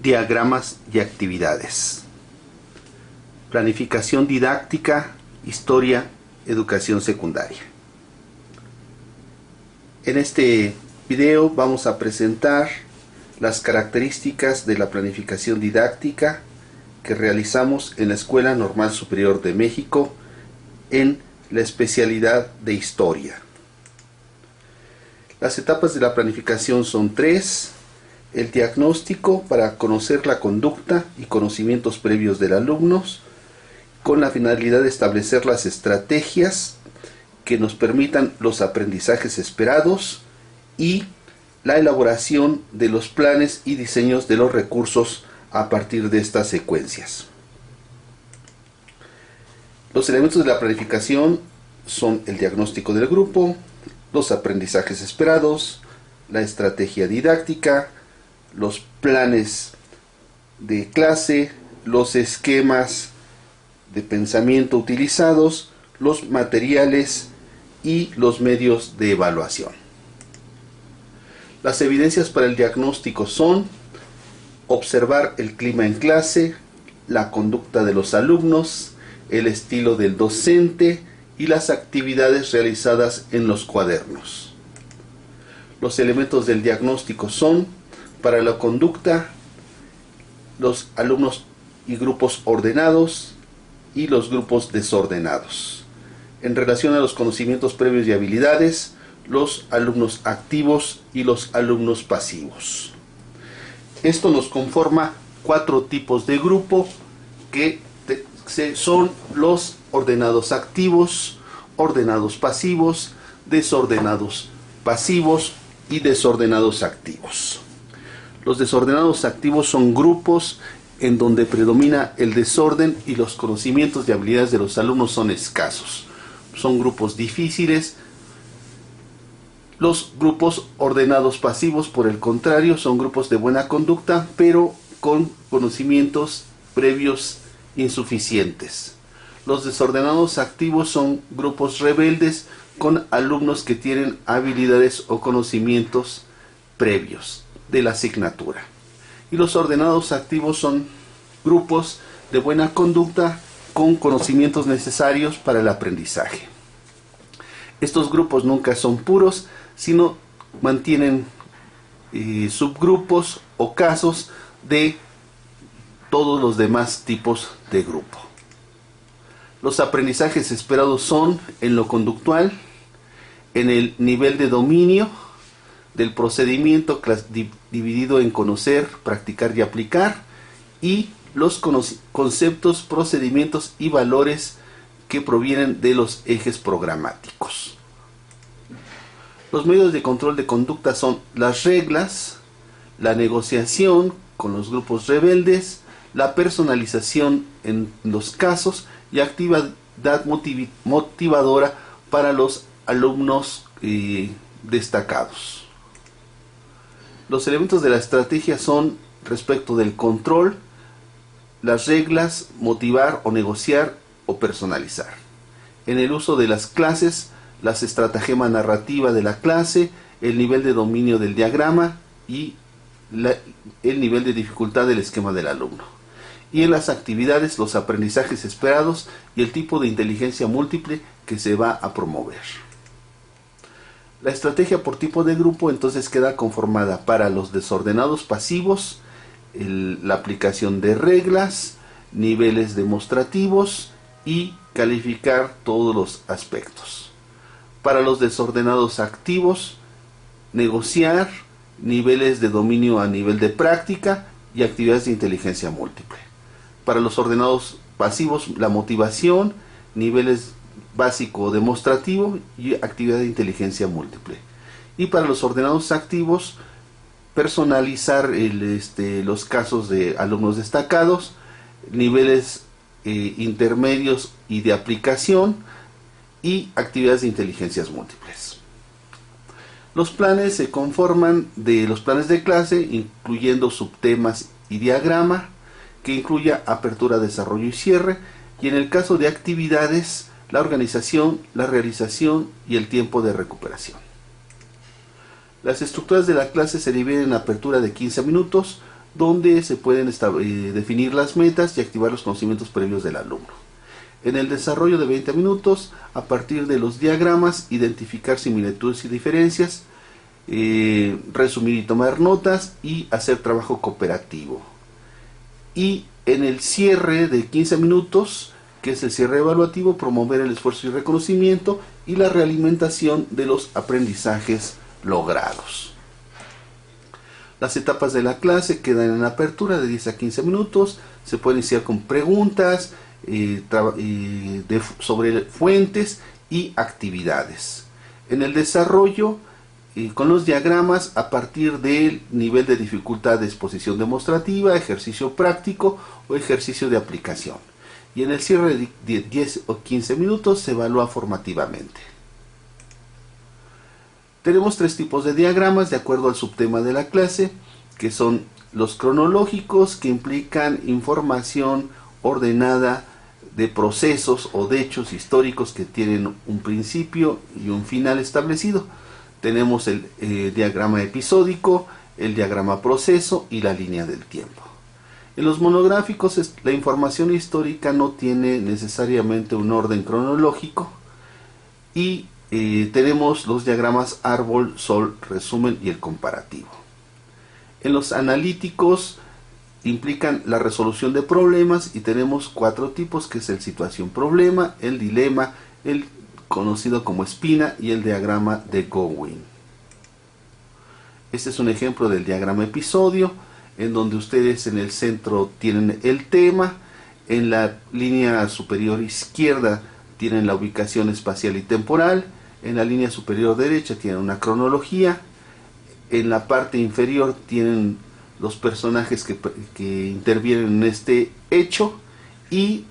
Diagramas y actividades. Planificación didáctica, historia, educación secundaria. En este video vamos a presentar las características de la planificación didáctica que realizamos en la Escuela Normal Superior de México en la especialidad de historia. Las etapas de la planificación son tres: el diagnóstico para conocer la conducta y conocimientos previos del alumno, con la finalidad de establecer las estrategias que nos permitan los aprendizajes esperados, y la elaboración de los planes y diseños de los recursos a partir de estas secuencias. Los elementos de la planificación son el diagnóstico del grupo, los aprendizajes esperados, la estrategia didáctica, los planes de clase, los esquemas de pensamiento utilizados, los materiales y los medios de evaluación. Las evidencias para el diagnóstico son observar el clima en clase, la conducta de los alumnos, el estilo del docente y las actividades realizadas en los cuadernos. Los elementos del diagnóstico son: para la conducta, los alumnos y grupos ordenados y los grupos desordenados. En relación a los conocimientos previos y habilidades, los alumnos activos y los alumnos pasivos. Esto nos conforma cuatro tipos de grupo que son los ordenados activos, ordenados pasivos, desordenados pasivos y desordenados activos. Los desordenados activos son grupos en donde predomina el desorden y los conocimientos y habilidades de los alumnos son escasos. Son grupos difíciles. Los grupos ordenados pasivos, por el contrario, son grupos de buena conducta, pero con conocimientos previos insuficientes. Los desordenados activos son grupos rebeldes con alumnos que tienen habilidades o conocimientos previos de la asignatura. Y los ordenados activos son grupos de buena conducta con conocimientos necesarios para el aprendizaje. Estos grupos nunca son puros, sino mantienen subgrupos o casos de todos los demás tipos de grupo. Los aprendizajes esperados son en lo conductual, en el nivel de dominio del procedimiento dividido en conocer, practicar y aplicar, y los conceptos, procedimientos y valores que provienen de los ejes programáticos. Los medios de control de conducta son las reglas, la negociación con los grupos rebeldes, la personalización en los casos y actividad motivadora para los alumnos destacados. Los elementos de la estrategia son respecto del control, las reglas, motivar o negociar o personalizar. En el uso de las clases, las estratagema narrativa de la clase, el nivel de dominio del diagrama y el nivel de dificultad del esquema del alumno. Y en las actividades, los aprendizajes esperados y el tipo de inteligencia múltiple que se va a promover. La estrategia por tipo de grupo entonces queda conformada para los desordenados pasivos, la aplicación de reglas, niveles demostrativos y calificar todos los aspectos. Para los desordenados activos, negociar, niveles de dominio a nivel de práctica y actividades de inteligencia múltiple. Para los ordenados pasivos, la motivación, niveles básico demostrativo y actividad de inteligencia múltiple. Y para los ordenados activos, personalizar los casos de alumnos destacados, niveles intermedios y de aplicación y actividades de inteligencias múltiples. Los planes se conforman de los planes de clase, incluyendo subtemas y diagrama, que incluya apertura, desarrollo y cierre, y en el caso de actividades, la organización, la realización y el tiempo de recuperación. Las estructuras de la clase se dividen en apertura de 15 minutos, donde se pueden definir las metas y activar los conocimientos previos del alumno. En el desarrollo de 20 minutos, a partir de los diagramas, identificar similitudes y diferencias, resumir y tomar notas y hacer trabajo cooperativo. Y en el cierre de 15 minutos, que es el cierre evaluativo, promover el esfuerzo y reconocimiento y la realimentación de los aprendizajes logrados. Las etapas de la clase quedan en apertura de 10 a 15 minutos. Se puede iniciar con preguntas sobre fuentes y actividades. En el desarrollo, con los diagramas, a partir del nivel de dificultad de exposición demostrativa, ejercicio práctico o ejercicio de aplicación. Y en el cierre de 10 o 15 minutos se evalúa formativamente. Tenemos tres tipos de diagramas de acuerdo al subtema de la clase, que son los cronológicos, que implican información ordenada de procesos o de hechos históricos que tienen un principio y un final establecido. Tenemos el diagrama episódico, el diagrama proceso y la línea del tiempo. En los monográficos, la información histórica no tiene necesariamente un orden cronológico y tenemos los diagramas árbol, sol, resumen y el comparativo. En los analíticos implican la resolución de problemas y tenemos cuatro tipos, que es el situación-problema, el dilema, el conocido como espina y el diagrama de Gowin. Este es un ejemplo del diagrama episodio, en donde ustedes en el centro tienen el tema, en la línea superior izquierda tienen la ubicación espacial y temporal, en la línea superior derecha tienen una cronología, en la parte inferior tienen los personajes que intervienen en este hecho, y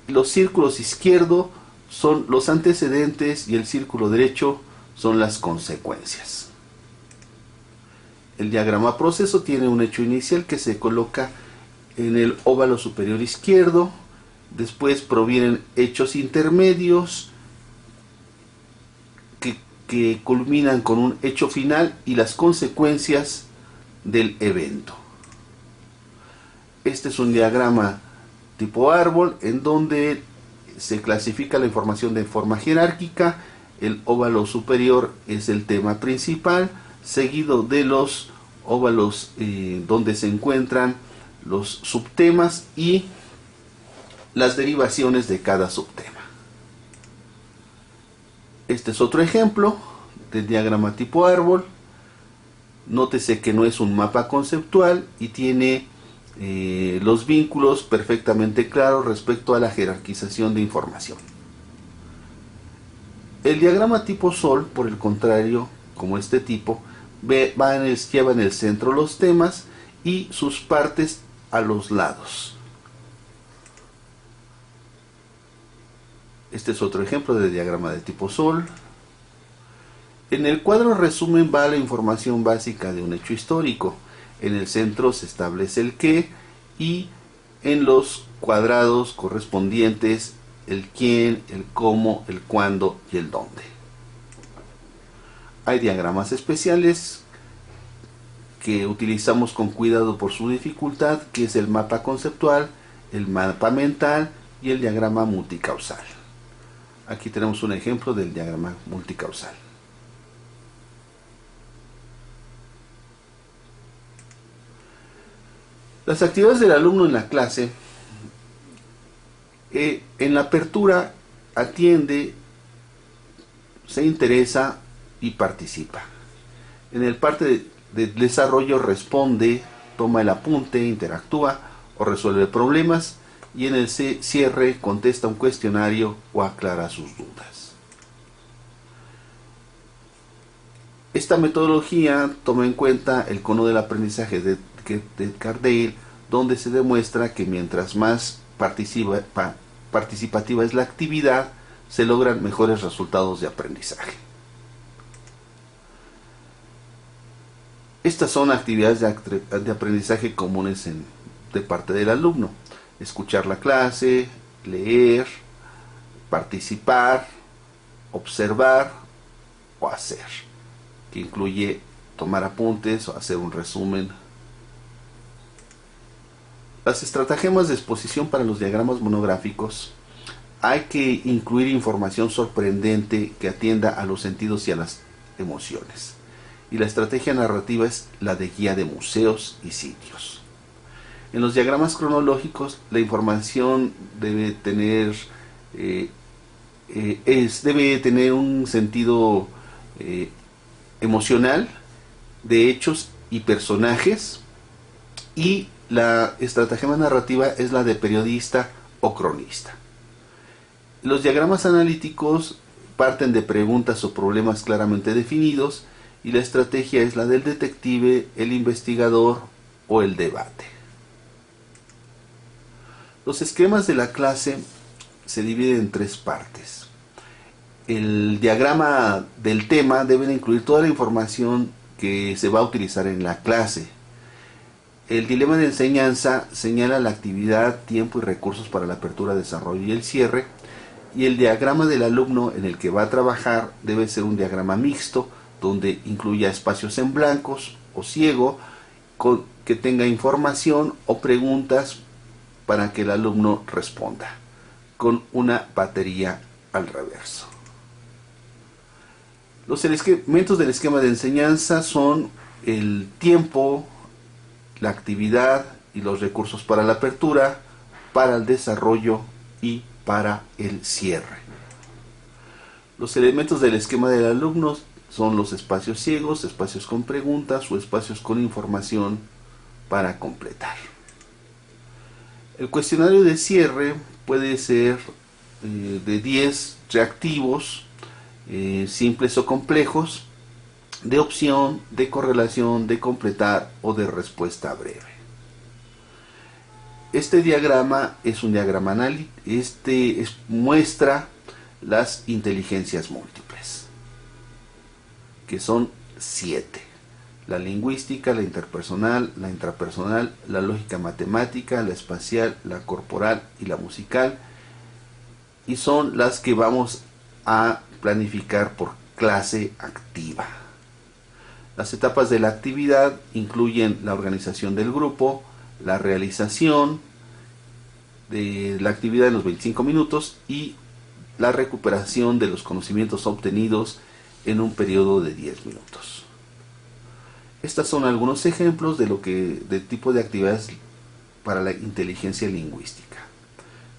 los círculos izquierdos son los antecedentes y el círculo derecho son las consecuencias. El diagrama proceso tiene un hecho inicial que se coloca en el óvalo superior izquierdo, después provienen hechos intermedios que culminan con un hecho final y las consecuencias del evento. Este es un diagrama tipo árbol en donde se clasifica la información de forma jerárquica. El óvalo superior es el tema principal, seguido de los óvalos donde se encuentran los subtemas y las derivaciones de cada subtema. Este es otro ejemplo del diagrama tipo árbol. Nótese que no es un mapa conceptual y tiene los vínculos perfectamente claros respecto a la jerarquización de información. El diagrama tipo sol, por el contrario, como este tipo, lleva en el centro los temas y sus partes a los lados. Este es otro ejemplo de diagrama de tipo sol. En el cuadro resumen va la información básica de un hecho histórico. En el centro se establece el qué y en los cuadrados correspondientes el quién, el cómo, el cuándo y el dónde. Hay diagramas especiales que utilizamos con cuidado por su dificultad, que es el mapa conceptual, el mapa mental y el diagrama multicausal. Aquí tenemos un ejemplo del diagrama multicausal. Las actividades del alumno en la clase, en la apertura atiende, se interesa y participa. En el parte de desarrollo responde, toma el apunte, interactúa o resuelve problemas, y en el cierre contesta un cuestionario o aclara sus dudas. Esta metodología toma en cuenta el cono del aprendizaje de Cardale, donde se demuestra que mientras más participativa es la actividad, se logran mejores resultados de aprendizaje. Estas son actividades de aprendizaje comunes de parte del alumno: escuchar la clase, leer, participar, observar o hacer, que incluye tomar apuntes o hacer un resumen. Las estratagemas de exposición para los diagramas monográficos: hay que incluir información sorprendente que atienda a los sentidos y a las emociones. Y la estrategia narrativa es la de guía de museos y sitios. En los diagramas cronológicos, la información debe tener un sentido emocional, de hechos y personajes, y la estratagema narrativa es la de periodista o cronista. Los diagramas analíticos parten de preguntas o problemas claramente definidos, y la estrategia es la del detective, el investigador o el debate. Los esquemas de la clase se dividen en 3 partes. El diagrama del tema debe incluir toda la información que se va a utilizar en la clase. El dilema de enseñanza señala la actividad, tiempo y recursos para la apertura, desarrollo y el cierre. Y el diagrama del alumno en el que va a trabajar debe ser un diagrama mixto, donde incluya espacios en blancos o ciego, que tenga información o preguntas para que el alumno responda, con una batería al reverso. Los elementos del esquema de enseñanza son el tiempo, la actividad y los recursos para la apertura, para el desarrollo y para el cierre. Los elementos del esquema del alumno son los espacios ciegos, espacios con preguntas o espacios con información para completar. El cuestionario de cierre puede ser de 10 reactivos, simples o complejos, de opción, de correlación, de completar o de respuesta breve. Este diagrama es un diagrama analítico. Muestra las inteligencias múltiples, que son 7: la lingüística, la interpersonal, la intrapersonal, la lógica matemática, la espacial, la corporal y la musical, y son las que vamos a planificar por clase activa. Las etapas de la actividad incluyen la organización del grupo, la realización de la actividad en los 25 minutos y la recuperación de los conocimientos obtenidos en un periodo de 10 minutos. Estos son algunos ejemplos de tipo de actividades para la inteligencia lingüística,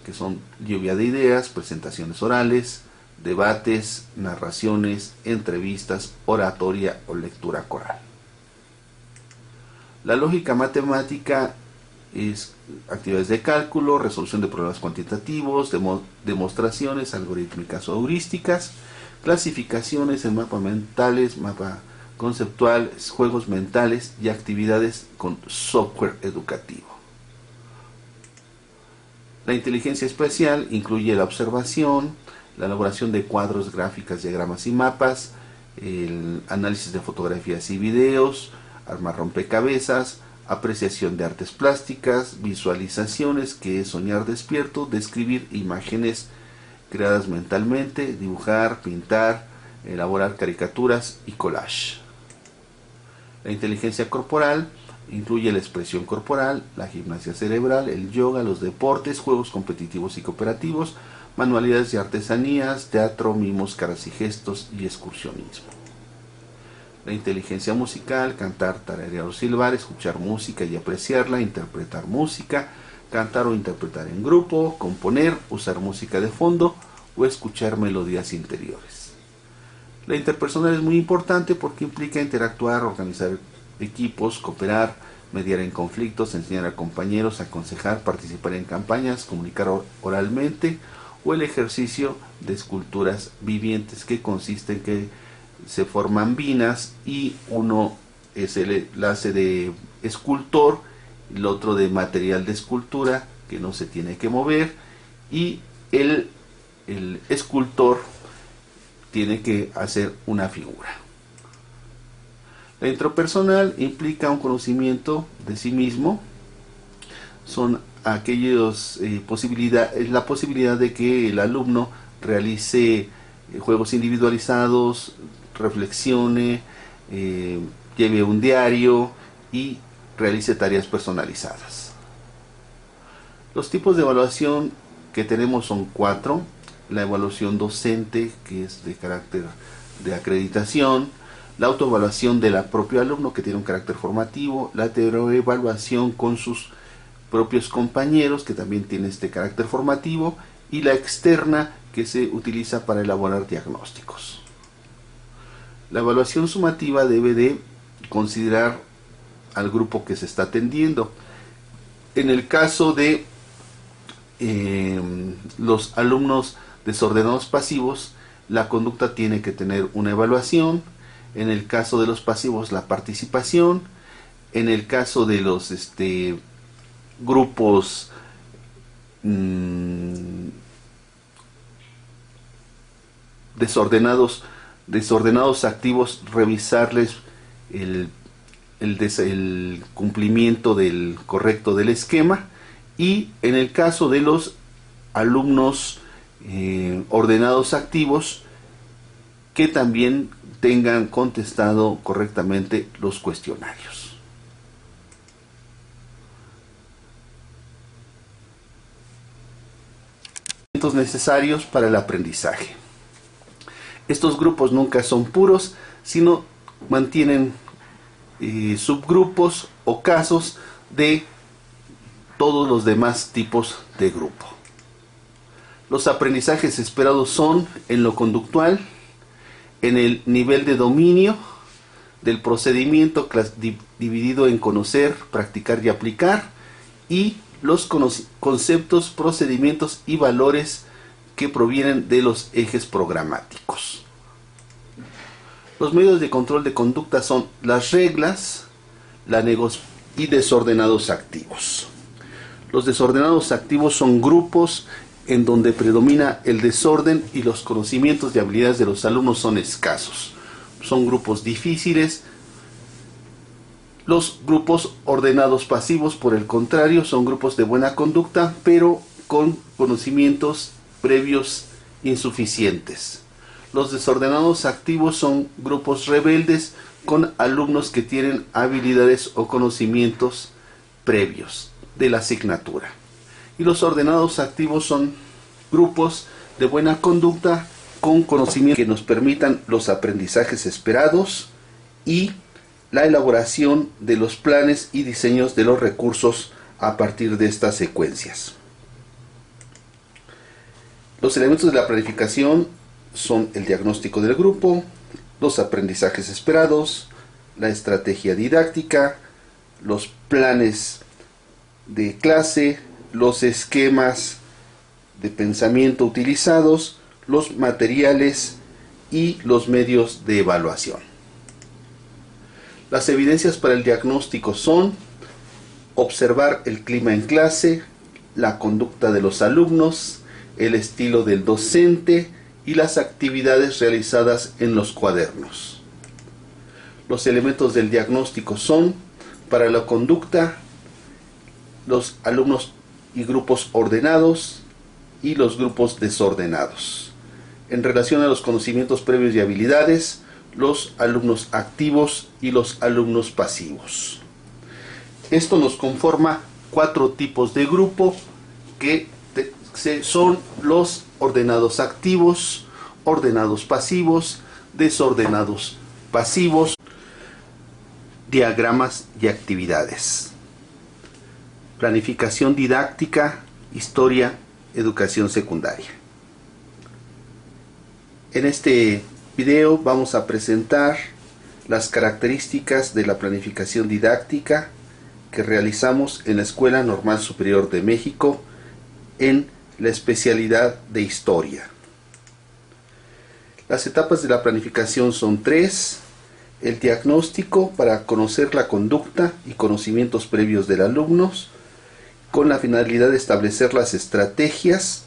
que son lluvia de ideas, presentaciones orales, debates, narraciones, entrevistas, oratoria o lectura coral. La lógica matemática es actividades de cálculo, resolución de problemas cuantitativos, demostraciones algorítmicas o heurísticas, clasificaciones en mapas mentales, mapa conceptual, juegos mentales y actividades con software educativo. La inteligencia espacial incluye la observación, la elaboración de cuadros, gráficas, diagramas y mapas, el análisis de fotografías y videos, armar rompecabezas, apreciación de artes plásticas, visualizaciones, que es soñar despierto, describir imágenes creadas mentalmente, dibujar, pintar, elaborar caricaturas y collage. La inteligencia corporal incluye la expresión corporal, la gimnasia cerebral, el yoga, los deportes, juegos competitivos y cooperativos, manualidades y artesanías, teatro, mimos, caras y gestos y excursionismo. La inteligencia musical: cantar, tararear o silbar, escuchar música y apreciarla, interpretar música, cantar o interpretar en grupo, componer, usar música de fondo o escuchar melodías interiores. La interpersonal es muy importante porque implica interactuar, organizar equipos, cooperar, mediar en conflictos, enseñar a compañeros, aconsejar, participar en campañas, comunicar oralmente, o el ejercicio de esculturas vivientes, que consiste en que se forman vinas y uno es el enlace de escultor, el otro de material de escultura que no se tiene que mover, y el escultor tiene que hacer una figura. La intrapersonal implica un conocimiento de sí mismo. Son aquellos la posibilidad de que el alumno realice juegos individualizados, reflexione, lleve un diario y realice tareas personalizadas. Los tipos de evaluación que tenemos son 4. La evaluación docente, que es de carácter de acreditación, la autoevaluación del propio alumno, que tiene un carácter formativo, la heteroevaluación con sus propios compañeros, que también tiene este carácter formativo, y la externa, que se utiliza para elaborar diagnósticos. La evaluación sumativa debe de considerar al grupo que se está atendiendo. En el caso de los alumnos desordenados pasivos, la conducta tiene que tener una evaluación. En el caso de los pasivos, la participación. En el caso de los grupos desordenados activos, revisarles el cumplimiento del correcto del esquema. Y en el caso de los alumnos ordenados activos, que también tengan contestado correctamente los cuestionarios. Necesarios para el aprendizaje. Estos grupos nunca son puros, sino mantienen subgrupos o casos de todos los demás tipos de grupo. Los aprendizajes esperados son en lo conductual, en el nivel de dominio del procedimiento dividido en conocer, practicar y aplicar, y los conceptos, procedimientos y valores que provienen de los ejes programáticos. Los medios de control de conducta son las reglas, y desordenados activos. Los desordenados activos son grupos en donde predomina el desorden y los conocimientos y habilidades de los alumnos son escasos. Son grupos difíciles. Los grupos ordenados pasivos, por el contrario, son grupos de buena conducta, pero con conocimientos previos insuficientes. Los desordenados activos son grupos rebeldes con alumnos que tienen habilidades o conocimientos previos de la asignatura. Y los ordenados activos son grupos de buena conducta con conocimientos que nos permitan los aprendizajes esperados y la elaboración de los planes y diseños de los recursos a partir de estas secuencias. Los elementos de la planificación son el diagnóstico del grupo, los aprendizajes esperados, la estrategia didáctica, los planes de clase, los esquemas de pensamiento utilizados, los materiales y los medios de evaluación. Las evidencias para el diagnóstico son observar el clima en clase, la conducta de los alumnos, el estilo del docente y las actividades realizadas en los cuadernos. Los elementos del diagnóstico son, para la conducta, los alumnos y grupos ordenados y los grupos desordenados. En relación a los conocimientos previos y habilidades, los alumnos activos y los alumnos pasivos. Esto nos conforma 4 tipos de grupo que son los ordenados activos, ordenados pasivos, desordenados pasivos, diagramas y actividades. Planificación didáctica, historia, educación secundaria. En este video vamos a presentar las características de la planificación didáctica que realizamos en la Escuela Normal Superior de México en la especialidad de historia. Las etapas de la planificación son 3. El diagnóstico, para conocer la conducta y conocimientos previos del alumno, con la finalidad de establecer las estrategias